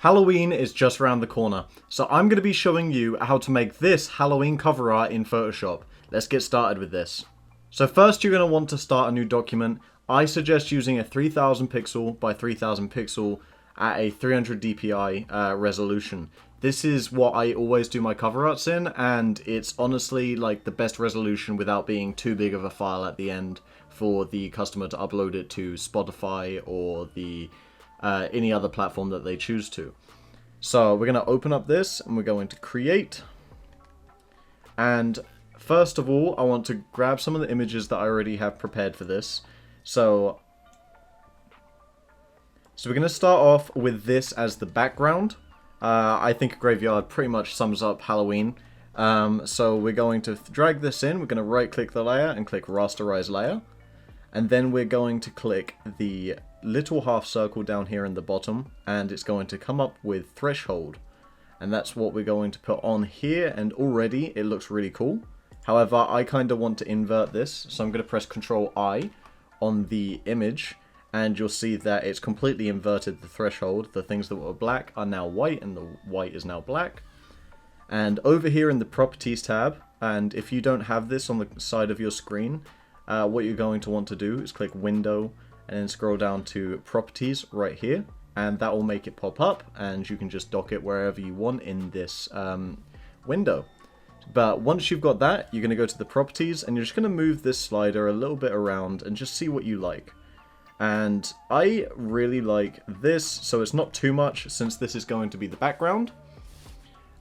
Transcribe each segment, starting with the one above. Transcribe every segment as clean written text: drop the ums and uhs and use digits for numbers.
Halloween is just around the corner, so I'm going to be showing you how to make this Halloween cover art in Photoshop. Let's get started with this. So first you're going to want to start a new document. I suggest using a 3000 pixel by 3000 pixel at a 300 dpi resolution. This is what I always do my cover arts in, and it's honestly like the best resolution without being too big of a file at the end for the customer to upload it to Spotify or the any other platform that they choose to. So we're going to open up this and we're going to create. And first of all, I want to grab some of the images that I already have prepared for this. So we're going to start off with this as the background. I think a graveyard pretty much sums up Halloween. So we're going to drag this in. We're going to right click the layer and click rasterize layer. And then we're going to click the little half circle down here in the bottom, and it's going to come up with threshold. And that's what we're going to put on here, and already it looks really cool. However, I kind of want to invert this, so I'm going to press Ctrl I on the image, and you'll see that it's completely inverted the threshold. The things that were black are now white, and the white is now black. And over here in the Properties tab, and if you don't have this on the side of your screen, what you're going to want to do is click Window and then scroll down to Properties right here, and that will make it pop up, and you can just dock it wherever you want in this window. But once you've got that, you're going to go to the Properties, and you're just going to move this slider a little bit around and just see what you like. And I really like this, so it's not too much since this is going to be the background.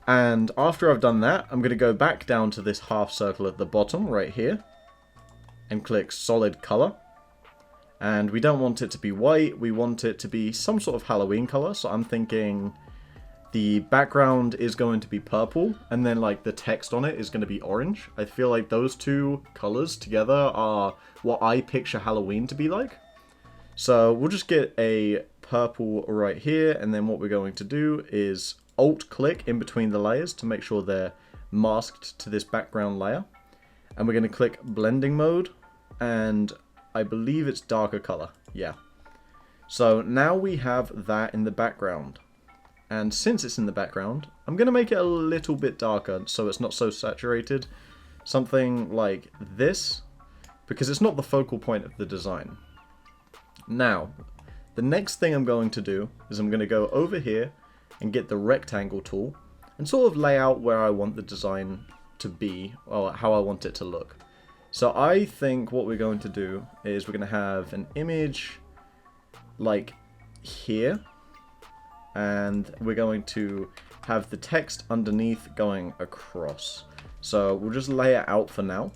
And after I've done that, I'm going to go back down to this half circle at the bottom right here and click Solid Color. And we don't want it to be white, we want it to be some sort of Halloween color, so I'm thinking the background is going to be purple, and then like the text on it is going to be orange. I feel like those two colors together are what I picture Halloween to be like. So we'll just get a purple right here, and then what we're going to do is Alt-click in between the layers to make sure they're masked to this background layer. And we're going to click Blending Mode, and I believe it's darker color. Yeah. So now we have that in the background. And since it's in the background, I'm going to make it a little bit darker so it's not so saturated. Something like this, because it's not the focal point of the design. Now, the next thing I'm going to do is I'm going to go over here and get the rectangle tool and sort of lay out where I want the design to be, or how I want it to look. So I think what we're going to do is we're going to have an image like here, and we're going to have the text underneath going across. So we'll just lay it out for now.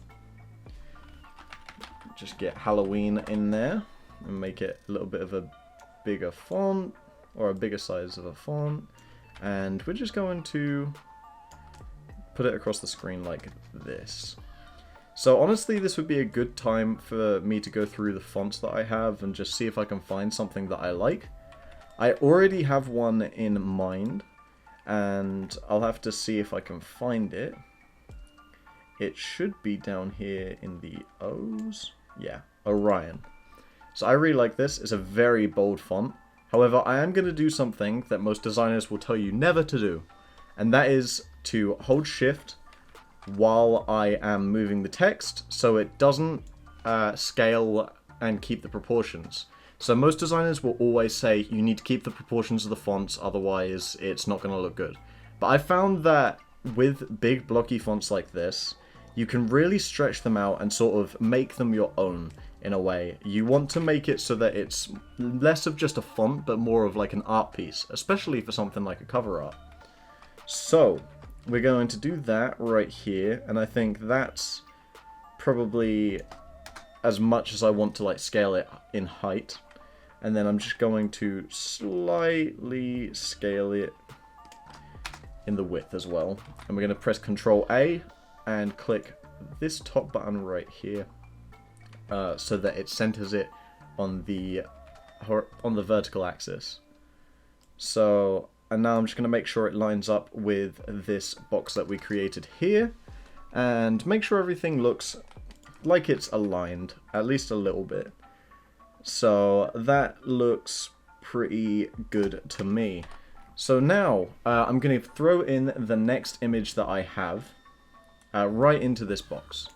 Just get Halloween in there and make it a little bit of a bigger font, or a bigger size of a font. And we're just going to put it across the screen like this. So honestly, this would be a good time for me to go through the fonts that I have and just see if I can find something that I like. I already have one in mind, and I'll have to see if I can find it. It should be down here in the O's. Yeah, Orion. So I really like this. It's a very bold font. However, I am going to do something that most designers will tell you never to do, and that is to hold Shift while I am moving the text so it doesn't scale and keep the proportions. So most designers will always say you need to keep the proportions of the fonts, otherwise it's not going to look good. But I found that with big blocky fonts like this, you can really stretch them out and sort of make them your own in a way. You want to make it so that it's less of just a font, but more of like an art piece, especially for something like a cover art. So we're going to do that right here, and I think that's probably as much as I want to like scale it in height. And then I'm just going to slightly scale it in the width as well. And we're going to press Ctrl A and click this top button right here so that it centers it on the vertical axis. So, and now I'm just going to make sure it lines up with this box that we created here, and make sure everything looks like it's aligned, at least a little bit. So that looks pretty good to me. So now I'm going to throw in the next image that I have right into this box.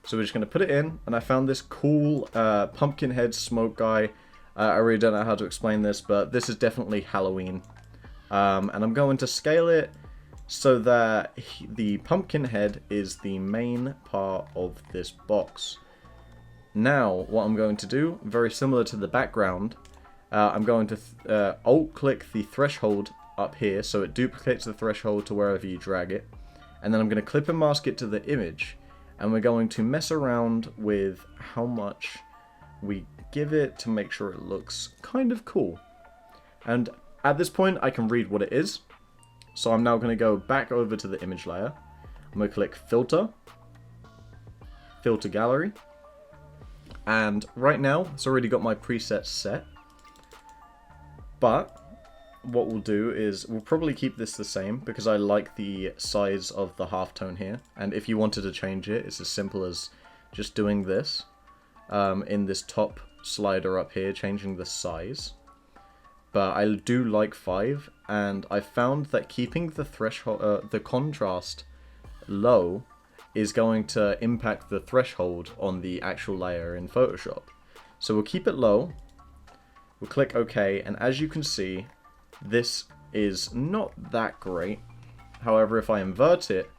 So we're just going to put it in, and I found this cool pumpkin head smoke guy. I really don't know how to explain this, but this is definitely Halloween. And I'm going to scale it so that the pumpkin head is the main part of this box. Now, what I'm going to do, very similar to the background, I'm going to alt-click the threshold up here, so it duplicates the threshold to wherever you drag it. And then I'm going to clip and mask it to the image. And we're going to mess around with how much we give it to make sure it looks kind of cool. And at this point, I can read what it is. So I'm now going to go back over to the image layer. I'm going to click Filter, Filter Gallery. And right now, it's already got my presets set. But what we'll do is we'll probably keep this the same because I like the size of the halftone here. And if you wanted to change it, it's as simple as just doing this in this top slider up here, changing the size. But I do like 5, and I found that keeping the threshold, the contrast low is going to impact the threshold on the actual layer in Photoshop. So we'll keep it low, we'll click OK, and as you can see, this is not that great. However, if I invert it,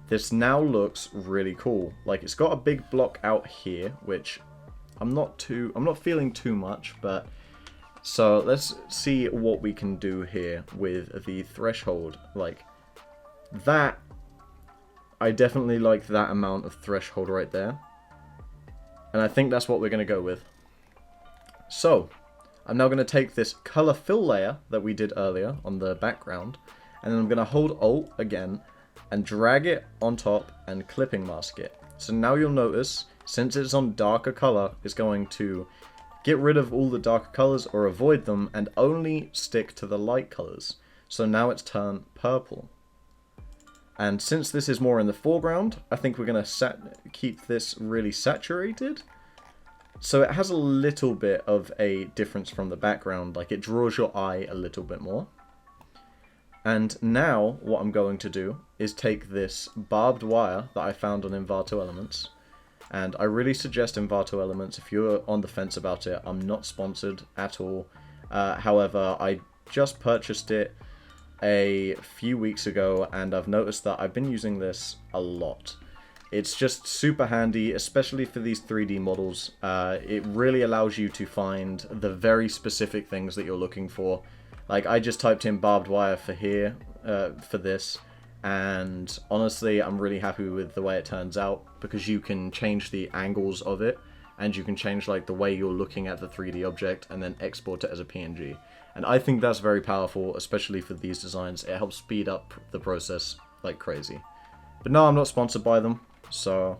this now looks really cool. Like, it's got a big block out here, which I'm not feeling too much, but so let's see what we can do here with the threshold. Like that, I definitely like that amount of threshold right there. And I think that's what we're going to go with. So I'm now going to take this color fill layer that we did earlier on the background, and then I'm going to hold Alt again and drag it on top and clipping mask it. So now you'll notice, since it's on darker color, it's going to get rid of all the darker colors or avoid them and only stick to the light colors. So now it's turned purple. And since this is more in the foreground, I think we're going to keep this really saturated. So it has a little bit of a difference from the background, like it draws your eye a little bit more. And now what I'm going to do is take this barbed wire that I found on Envato Elements. And I really suggest Envato Elements if you're on the fence about it. I'm not sponsored at all. However, I just purchased it a few weeks ago, and I've noticed that I've been using this a lot. It's just super handy, especially for these 3D models. It really allows you to find the very specific things that you're looking for. Like, I just typed in barbed wire for here, for this. And honestly, I'm really happy with the way it turns out, because you can change the angles of it, and you can change like the way you're looking at the 3D object and then export it as a PNG. And I think that's very powerful, especially for these designs. It helps speed up the process like crazy. But no, I'm not sponsored by them, so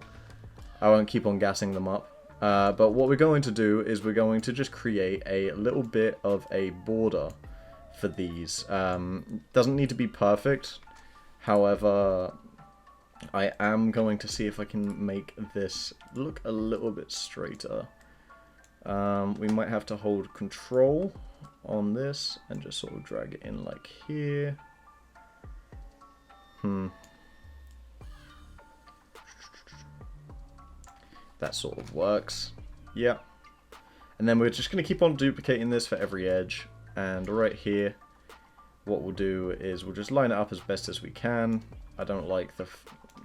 I won't keep on gassing them up. But what we're going to do is we're going to just create a little bit of a border for these. Doesn't need to be perfect. However, I am going to see if I can make this look a little bit straighter. We might have to hold control on this and just sort of drag it in like here. That sort of works. Yeah. And then we're just going to keep on duplicating this for every edge. And right here, what we'll do is we'll just line it up as best as we can. I don't like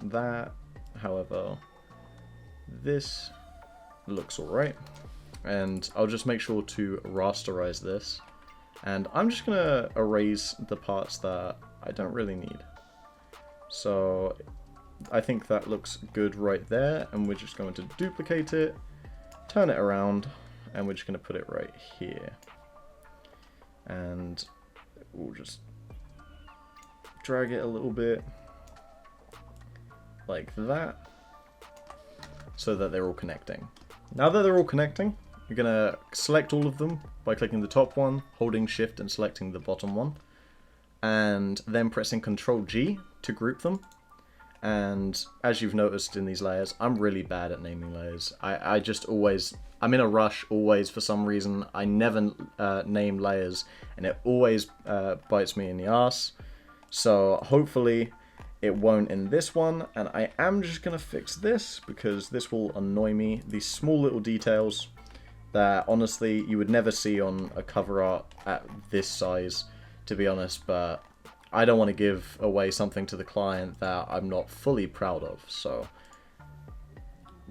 that. However, this looks alright. And I'll just make sure to rasterize this. And I'm just going to erase the parts that I don't really need. So I think that looks good right there. And we're just going to duplicate it, turn it around, and we're just going to put it right here. And we'll just drag it a little bit like that, so that they're all connecting. Now that they're all connecting, you're going to select all of them by clicking the top one, holding shift and selecting the bottom one, and then pressing Ctrl G to group them. and as you've noticed in these layers, I'm really bad at naming layers. I just always, I'm in a rush always for some reason. I never name layers, and it always bites me in the ass. So hopefully it won't in this one, and I am just going to fix this because this will annoy me. These small little details that honestly you would never see on a cover art at this size, to be honest, but I don't want to give away something to the client that I'm not fully proud of. So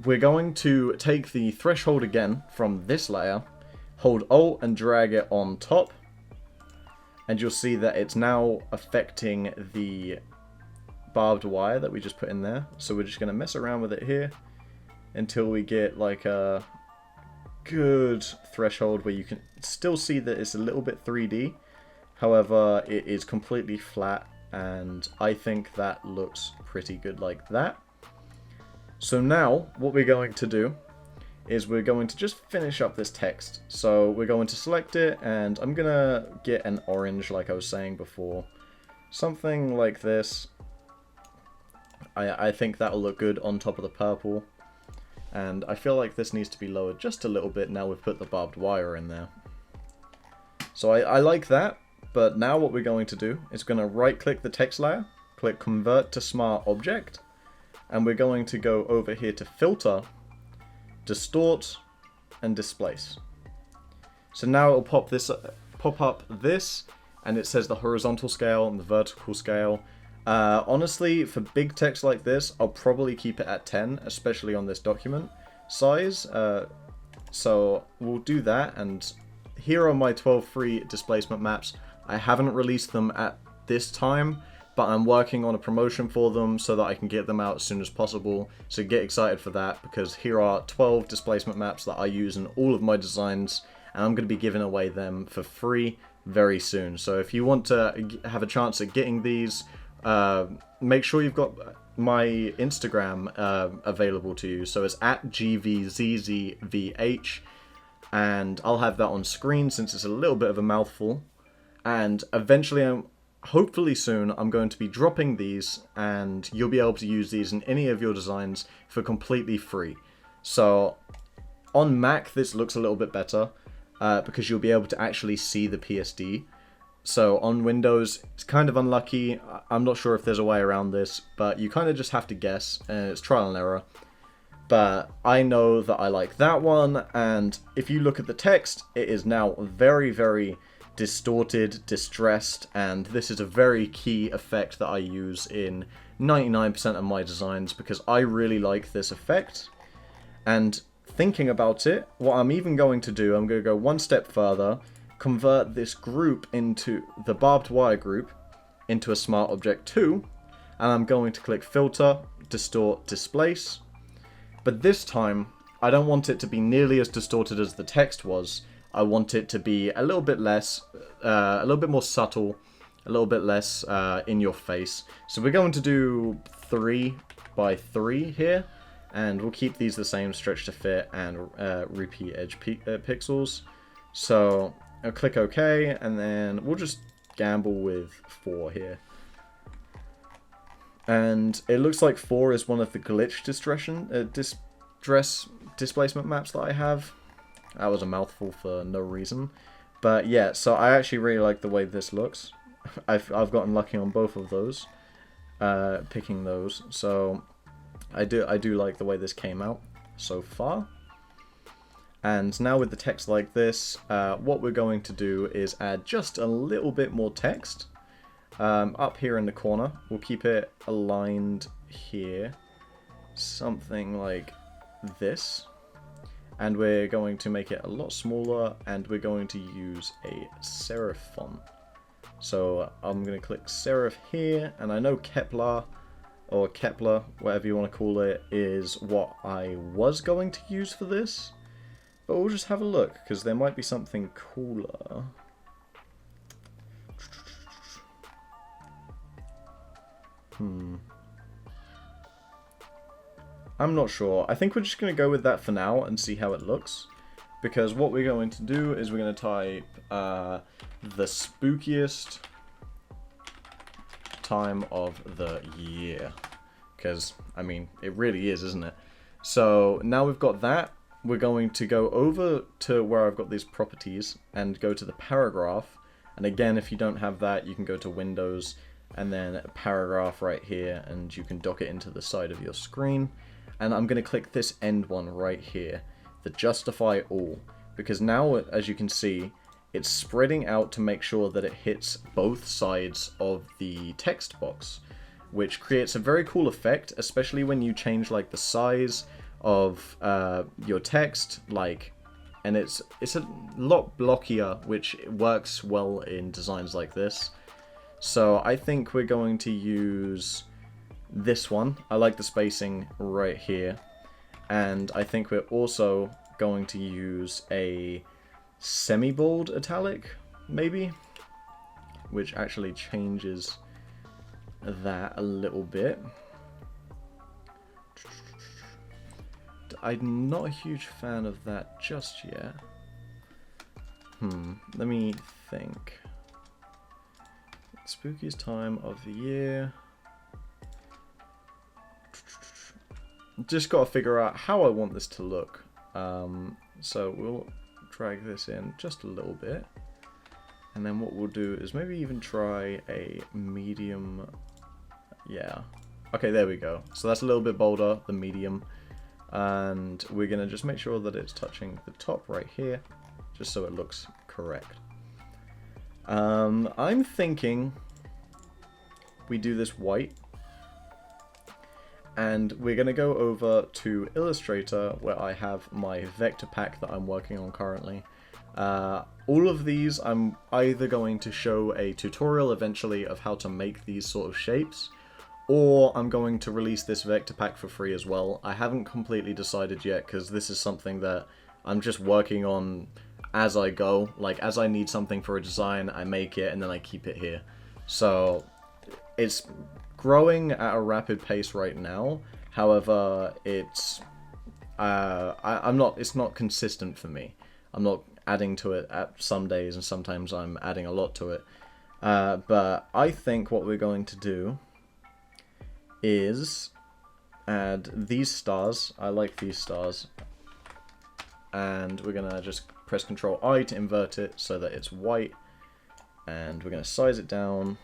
we're going to take the threshold again from this layer, hold Alt and drag it on top, and you'll see that it's now affecting the barbed wire that we just put in there. So we're just going to mess around with it here until we get like a good threshold where you can still see that it's a little bit 3D. However, it is completely flat, and I think that looks pretty good like that. So now what we're going to do is we're going to just finish up this text. So we're going to select it, and I'm going to get an orange like I was saying before. Something like this. I think that'll look good on top of the purple. And I feel like this needs to be lowered just a little bit now we've put the barbed wire in there. So I like that, but now what we're going to do is going to right click the text layer, click Convert to Smart Object, and we're going to go over here to Filter, Distort, and Displace. So now it'll pop up this, and it says the horizontal scale and the vertical scale. Honestly, for big text like this, I'll probably keep it at 10, especially on this document size. So we'll do that, and here are my 12 free displacement maps. I haven't released them at this time, but I'm working on a promotion for them so that I can get them out as soon as possible. So get excited for that, because here are 12 displacement maps that I use in all of my designs, and I'm going to be giving away them for free very soon. So if you want to have a chance at getting these, make sure you've got my Instagram available to you. So it's at GVZZVH, and I'll have that on screen since it's a little bit of a mouthful. And eventually, hopefully soon, I'm going to be dropping these, and you'll be able to use these in any of your designs for completely free. So on Mac, this looks a little bit better because you'll be able to actually see the PSD. So on Windows, it's kind of unlucky. I'm not sure if there's a way around this, but you kind of just have to guess, and it's trial and error. But I know that I like that one, and if you look at the text, it is now very, very distorted, distressed, and this is a very key effect that I use in 99% of my designs because I really like this effect. And thinking about it, what I'm even going to do, I'm going to go one step further, convert this group into the barbed wire group into a Smart Object 2, and I'm going to click Filter, Distort, Displace. But this time, I don't want it to be nearly as distorted as the text was. I want it to be a little bit less, a little bit more subtle, a little bit less in your face. So we're going to do 3 by 3 here, and we'll keep these the same, stretch to fit, and repeat edge pixels. So I'll click OK, and then we'll just gamble with 4 here. And it looks like 4 is one of the glitch displacement maps that I have. That was a mouthful for no reason. But yeah, so I actually really like the way this looks. I've gotten lucky on both of those, picking those. So I do like the way this came out so far. And now with the text like this, what we're going to do is add just a little bit more text up here in the corner. We'll keep it aligned here, something like this. And we're going to make it a lot smaller, and we're going to use a serif font. So I'm going to click serif here, and I know Kepler, or Kepler, whatever you want to call it, is what I was going to use for this. But we'll just have a look, because there might be something cooler. I'm not sure. I think we're just going to go with that for now and see how it looks. Because what we're going to do is we're going to type the spookiest time of the year. because, I mean, it really is, isn't it? So now we've got that, we're going to go over to where I've got these properties and go to the paragraph. And again, if you don't have that, you can go to Windows and then a paragraph right here, and you can dock it into the side of your screen. And I'm going to click this end one right here, the justify all, because now, as you can see, it's spreading out to make sure that it hits both sides of the text box, which creates a very cool effect, especially when you change like the size of your text, like, and it's a lot blockier, which works well in designs like this. So I think we're going to use this one. I like the spacing right here, and I think we're also going to use a semi-bold italic, maybe, which actually changes that a little bit. I'm not a huge fan of that just yet. Let me think. Spookiest time of the year. Just got to figure out how I want this to look. So we'll drag this in just a little bit. And then what we'll do is maybe even try a medium. Yeah. Okay, there we go. So that's a little bit bolder, the medium. And we're going to just make sure that it's touching the top right here, just so it looks correct. I'm thinking we do this white. And we're going to go over to Illustrator, where I have my vector pack that I'm working on currently. All of these, I'm either going to show a tutorial eventually of how to make these sort of shapes, or I'm going to release this vector pack for free as well. I haven't completely decided yet, because this is something that I'm just working on as I go. Like, as I need something for a design, I make it, and then I keep it here. So, it's growing at a rapid pace right now. However, it's it's not consistent for me. I'm not adding to it at some days, and sometimes I'm adding a lot to it. But I think what we're going to do is add these stars. I like these stars. And we're going to just press Ctrl I to invert it so that it's white. And we're going to size it down.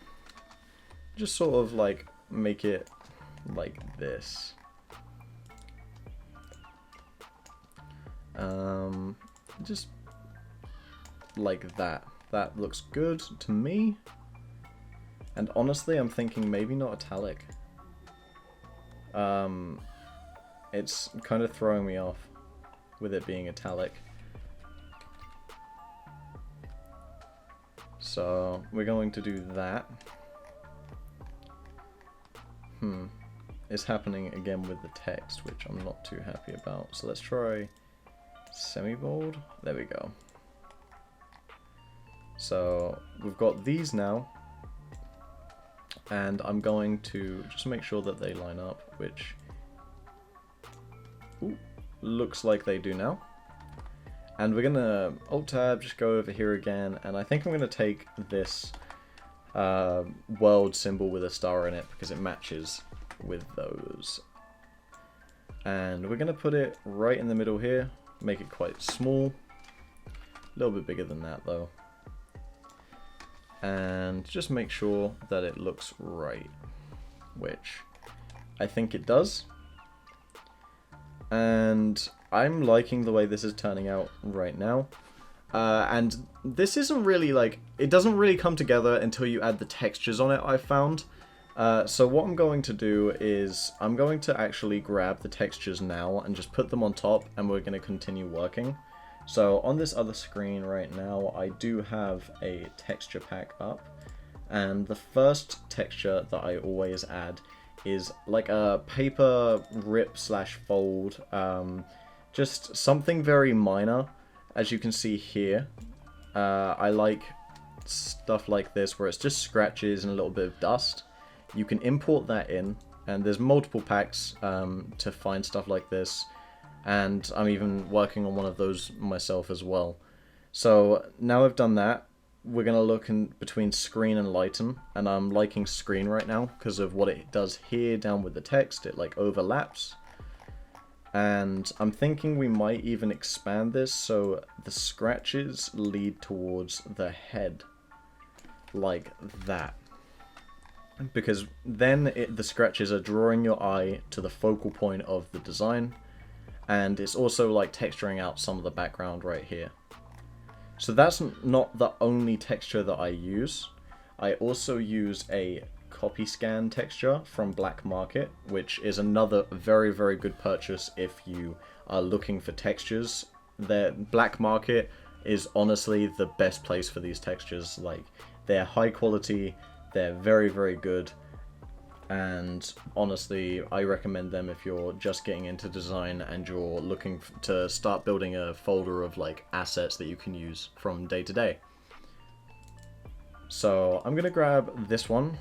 Just sort of like make it like this. Just like that. That looks good to me. And honestly, I'm thinking maybe not italic. It's kind of throwing me off with it being italic. So we're going to do that. It's happening again with the text, which I'm not too happy about. So let's try semi-bold. There we go. So we've got these now. And I'm going to just make sure that they line up, which looks like they do now. And we're going to Alt-Tab, just go over here again, and I think I'm going to take this world symbol with a star in it because it matches with those. And we're going to put it right in the middle here, make it quite small, a little bit bigger than that though. And just make sure that it looks right, which I think it does. And I'm liking the way this is turning out right now. And this isn't really like, it doesn't really come together until you add the textures on it, I've found. So what I'm going to do is, I'm going to actually grab the textures now and just put them on top, and we're going to continue working. So on this other screen right now, I do have a texture pack up, and the first texture that I always add is like a paper rip / fold, just something very minor. As you can see here, I like stuff like this where it's just scratches and a little bit of dust. You can import that in, and there's multiple packs to find stuff like this. And I'm even working on one of those myself as well. So now I've done that, we're going to look in between screen and lighten, and I'm liking screen right now because of what it does here down with the text. It like overlaps, and I'm thinking we might even expand this so the scratches lead towards the head like that, because then the scratches are drawing your eye to the focal point of the design, and it's also like texturing out some of the background right here. So that's not the only texture that I use. I also use a copy scan texture from Black Market, which is another very, very good purchase if you are looking for textures. Black Market is honestly the best place for these textures. Like, they're high quality, they're very, very good, and honestly, I recommend them if you're just getting into design and you're looking to start building a folder of like assets that you can use from day to day. So I'm gonna grab this one.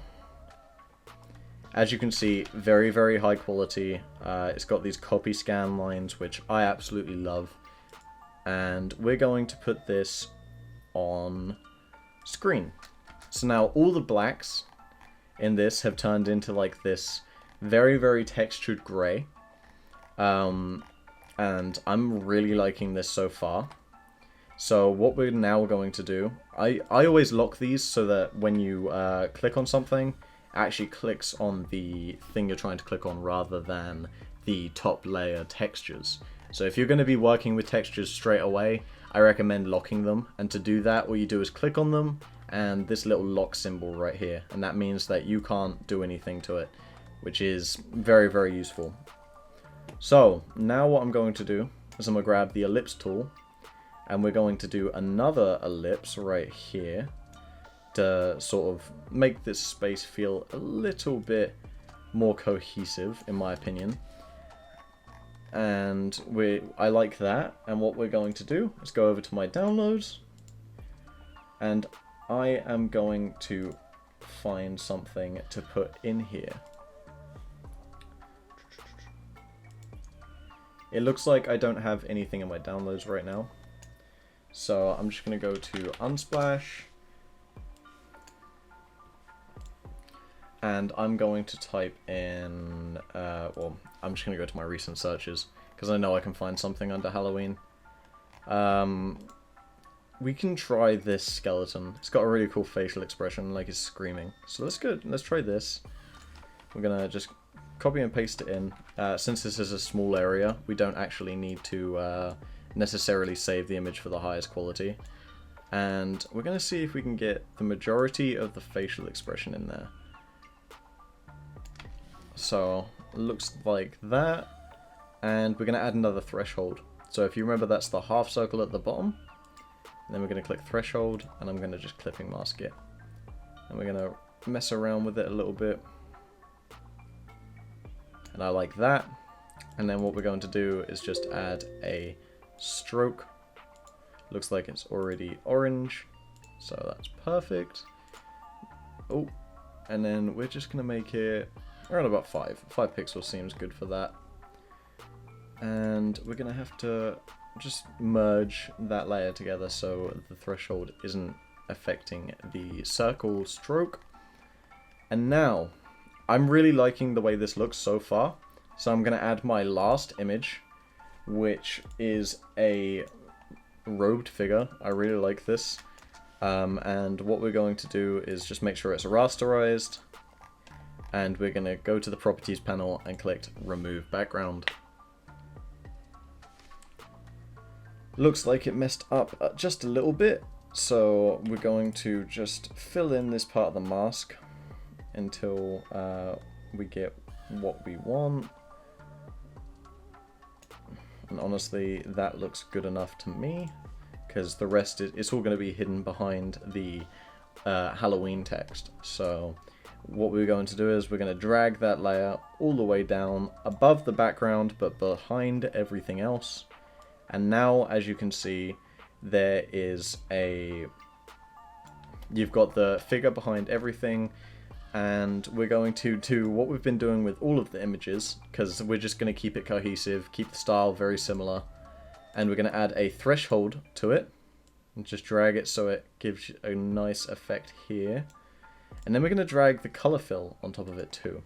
As you can see, very, very high quality. It's got these copy scan lines, which I absolutely love. And we're going to put this on screen. So now all the blacks in this have turned into like this very, very textured gray. And I'm really liking this so far. So what we're now going to do, I always lock these so that when you click on something, it actually clicks on the thing you're trying to click on rather than the top layer textures. So if you're going to be working with textures straight away, I recommend locking them. And to do that, all you do is click on them and this little lock symbol right here, and that means that you can't do anything to it, which is very, very useful. So now what I'm going to do is I'm going to grab the ellipse tool, and we're going to do another ellipse right here to sort of make this space feel a little bit more cohesive, in my opinion. And I like that, and what we're going to do is go over to my downloads, and I am going to find something to put in here. It looks like I don't have anything in my downloads right now. So I'm just going to go to Unsplash. And I'm going to type in, well, I'm just going to go to my recent searches, because I know I can find something under Halloween. We can try this skeleton. It's got a really cool facial expression, like it's screaming. So let's try this. We're going to just copy and paste it in. Since this is a small area, we don't actually need to necessarily save the image for the highest quality. And we're going to see if we can get the majority of the facial expression in there. So, it looks like that. And we're going to add another threshold. So if you remember, that's the half circle at the bottom. And then we're going to click threshold, and I'm going to just clipping mask it. And we're going to mess around with it a little bit. And I like that. And then what we're going to do is just add a stroke. Looks like it's already orange, so that's perfect. Oh, and then we're just going to make it around about 5 pixels seems good for that. And we're going to have to just merge that layer together so the threshold isn't affecting the circle stroke. And now, I'm really liking the way this looks so far, so I'm going to add my last image, which is a robed figure. I really like this. And what we're going to do is just make sure it's rasterized, and we're going to go to the properties panel and click remove background. Looks like it messed up just a little bit, so we're going to just fill in this part of the mask until we get what we want. And honestly, that looks good enough to me, because the rest it's all going to be hidden behind the Halloween text. So what we're going to do is we're going to drag that layer all the way down above the background, but behind everything else. And now, as you can see, there is you've got the figure behind everything, and we're going to do what we've been doing with all of the images, because we're just going to keep it cohesive, keep the style very similar, and we're going to add a threshold to it. And just drag it so it gives a nice effect here. And then we're going to drag the color fill on top of it too.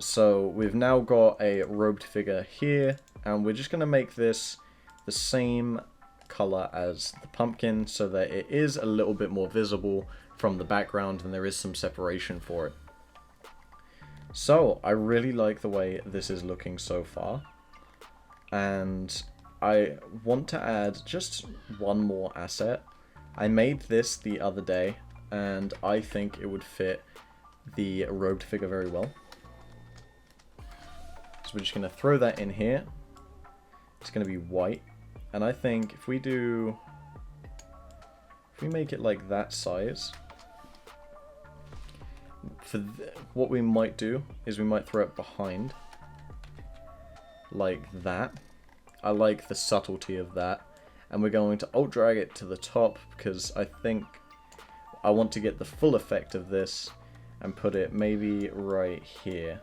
So we've now got a robed figure here, and we're just going to make this the same color as the pumpkin so that it is a little bit more visible from the background and there is some separation for it. So I really like the way this is looking so far, and I want to add just one more asset. I made this the other day and I think it would fit the robed figure very well. So we're just going to throw that in here. It's going to be white. And I think if we make it like that size, what we might do is we might throw it behind like that. I like the subtlety of that. And we're going to alt drag it to the top because I think I want to get the full effect of this and put it maybe right here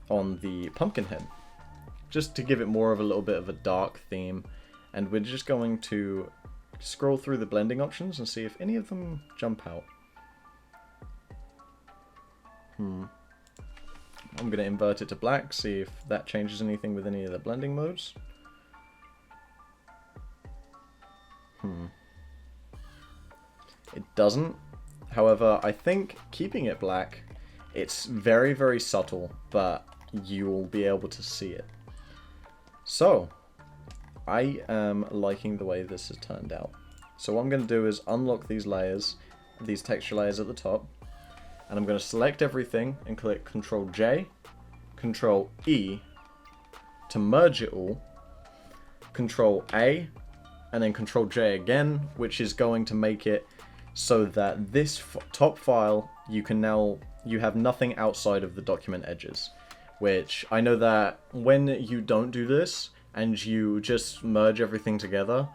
on the pumpkin head, just to give it more of a little bit of a dark theme. And we're just going to scroll through the blending options and see if any of them jump out. I'm going to invert it to black, see if that changes anything with any of the blending modes. It doesn't. However, I think keeping it black, it's very, very subtle, but you'll be able to see it. So, I am liking the way this has turned out. So what I'm going to do is unlock these layers, these texture layers at the top, and I'm going to select everything and click Ctrl J, Ctrl E to merge it all, Ctrl A, and then Ctrl J again, which is going to make it so that this top file, you have nothing outside of the document edges. Which I know that when you don't do this and you just merge everything together,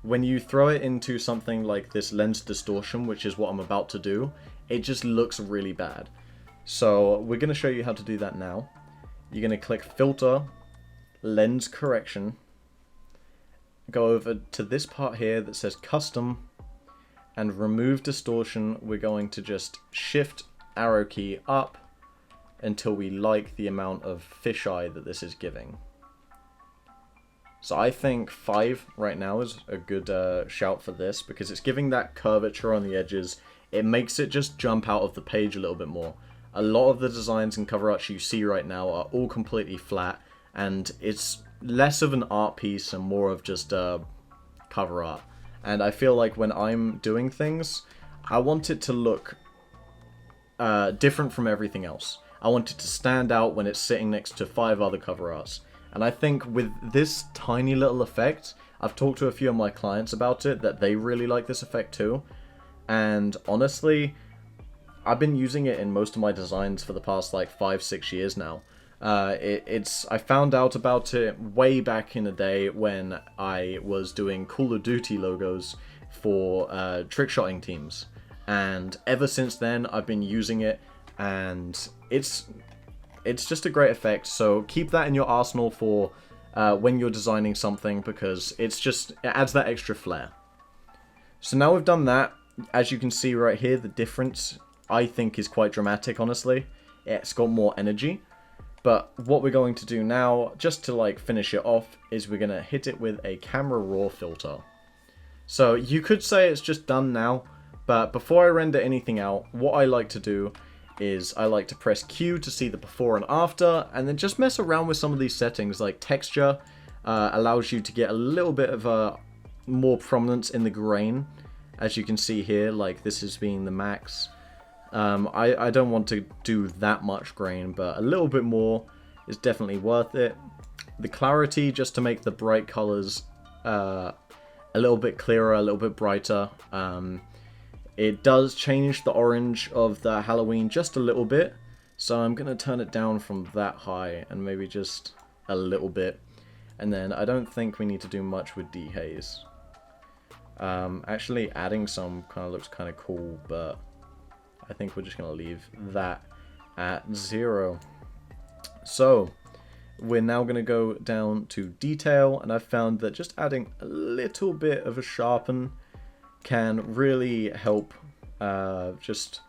when you throw it into something like this lens distortion, which is what I'm about to do, it just looks really bad. So we're going to show you how to do that now. You're going to click Filter, Lens Correction, go over to this part here that says Custom, and remove distortion. We're going to just shift arrow key up until we like the amount of fisheye that this is giving. So I think 5 right now is a good shout for this, because it's giving that curvature on the edges. It makes it just jump out of the page a little bit more. A lot of the designs and cover arts you see right now are all completely flat, and it's less of an art piece and more of just cover art. And I feel like when I'm doing things, I want it to look different from everything else. I want it to stand out when it's sitting next to 5 other cover arts. And I think with this tiny little effect, I've talked to a few of my clients about it, that they really like this effect too. And honestly, I've been using it in most of my designs for the past like 5-6 years now. I found out about it way back in the day when I was doing Call of Duty logos for trickshotting teams. And ever since then, I've been using it, and it's just a great effect. So keep that in your arsenal for when you're designing something, because it adds that extra flair. So now we've done that, as you can see right here, the difference I think is quite dramatic, honestly. It's got more energy. But what we're going to do now, just to like finish it off, is we're going to hit it with a camera raw filter. So you could say it's just done now, but before I render anything out, what I like to do is I like to press Q to see the before and after, and then just mess around with some of these settings. Like texture allows you to get a little bit of more prominence in the grain, as you can see here, like this is being the max. I don't want to do that much grain, but a little bit more is definitely worth it. The clarity, just to make the bright colors a little bit clearer, a little bit brighter. It does change the orange of the Halloween just a little bit, so I'm going to turn it down from that high and maybe just a little bit. And then I don't think we need to do much with dehaze. Actually adding some kind of looks kind of cool, but I think we're just going to leave that at 0. So, we're now going to go down to detail, and I've found that just adding a little bit of a sharpen can really help just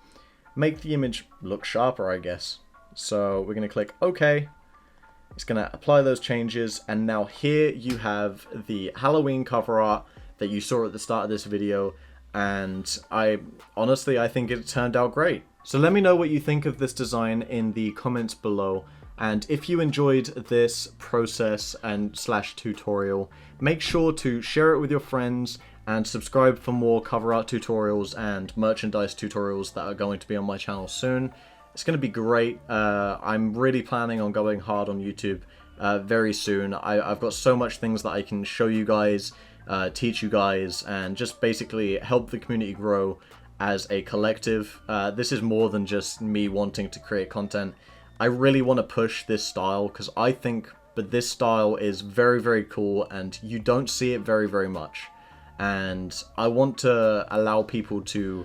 make the image look sharper, I guess. So we're going to click OK. It's going to apply those changes, and now here you have the Halloween cover art that you saw at the start of this video, and I think it turned out great. So let me know what you think of this design in the comments below, and if you enjoyed this process and / tutorial, make sure to share it with your friends and subscribe for more cover art tutorials and merchandise tutorials that are going to be on my channel soon. It's going to be great. I'm really planning on going hard on YouTube very soon. I've got so much things that I can show you guys, teach you guys, and just basically help the community grow as a collective. This is more than just me wanting to create content. I really want to push this style because I think that this style is very, very cool and you don't see it very, very much. And I want to allow people to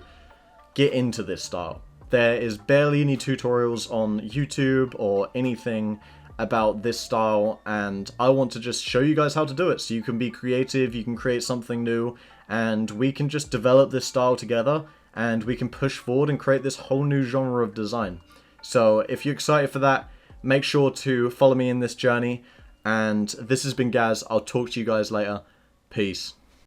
get into this style. There is barely any tutorials on YouTube or anything about this style, and I want to just show you guys how to do it so you can be creative, you can create something new, and we can just develop this style together and we can push forward and create this whole new genre of design. So if you're excited for that, make sure to follow me in this journey, and this has been Gaz. I'll talk to you guys later. Peace.